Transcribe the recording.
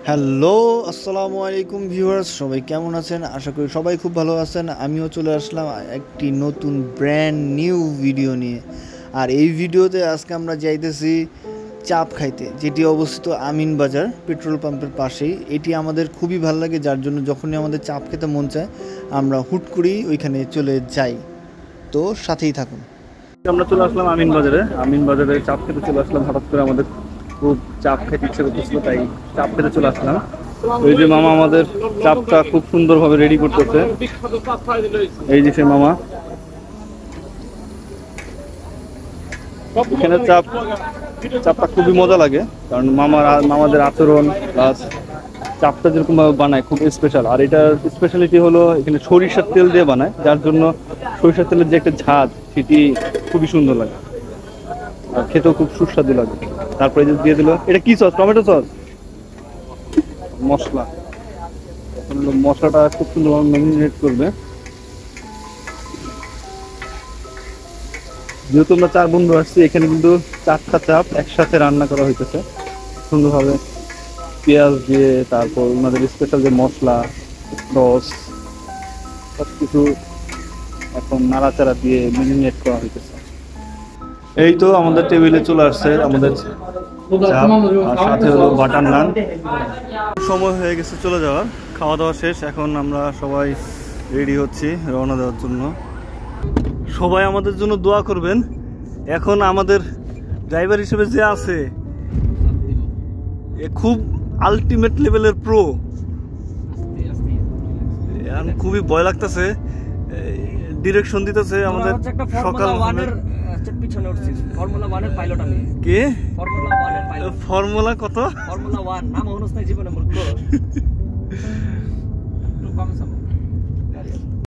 Hello, আসসালামু আলাইকুম viewers, সবাই কেমন আছেন? আশা করি সবাই খুব ভালো আছেন। আমিও চলে আসলাম একটি নতুন ব্র্যান্ড নিউ ভিডিও নিয়ে। আর এই ভিডিওতে আজকে আমরা যাইতেছি চাপ খাইতে, যেটি অবস্থিত আমিন বাজার পেট্রোল পাম্পের পাশেই। এটি আমাদের খুবই ভালো লাগে, যার জন্য যখনই আমাদের চাপ খেতে মন চায় আমরা হুট করেই ওইখানে চলে যাই। তো সাথেই থাকুন। আমরা চলে আসলাম আমিন বাজারে চাপ খেতে চলে আসলাম। হঠাৎ করে আমাদের খুব চাপ খেতে ইচ্ছে করতেছিল, তাই চাপ খেতে চলে আসলাম। ওই যে মামা আমাদের চাপটা খুব সুন্দরভাবে রেডি করতেছে। এই যে সে মামা, এখানে চাপটা খুবই মজা লাগে, কারণ মামাদের আচরণ প্লাস চাপটা যেরকম ভাবে বানায় খুব স্পেশাল। আর এটার স্পেশালিটি হলো এখানে সরিষার তেল দিয়ে বানায়, যার জন্য সরিষার তেলের যে একটা ঝাঁজ সেটি খুবই সুন্দর লাগে আর খেতেও খুব সুস্বাদু লাগে। তারপরে যে দিয়ে দিল, এটা কি সস? টমেটো সস, মশলা। এখন মশলাটা খুব সুন্দরভাবে ম্যারিনেট করবে। যেহেতু আমরা 4 বন্ধু আসছি, এখানে কিন্তু 4টা চাপ একসাথে রান্না করা হইতেছে সুন্দরভাবে, পেঁয়াজ দিয়ে, তারপর ওনাদের স্পেশাল যে মশলা, সস, সবকিছু এখন নাড়াচাড়া দিয়ে ম্যারিনেট করা হইতেছে। এই তো আমাদের টেবিলে চলে আসছে আমাদের চাপ, আর সাথে হলো বাটার নান। সময় হয়ে গেছে চলে যাওয়ার, খাওয়া দাওয়া শেষ। এখন আমরা সবাই রেডি হচ্ছি রওনা দেওয়ার জন্য। সবাই আমাদের জন্য দোয়া করবেন। এখন আমাদের ড্রাইভার হিসেবে যে আছে এ খুব আলটিমেট লেভেলের প্রো। খুবই ভয় লাগতেছে, ডিরেকশন দিতেছে আমাদের। সকাল কে ফর্মুলা কত? ফর্মুলা 1 নাম হনস নাই জীবনে মূর্খ।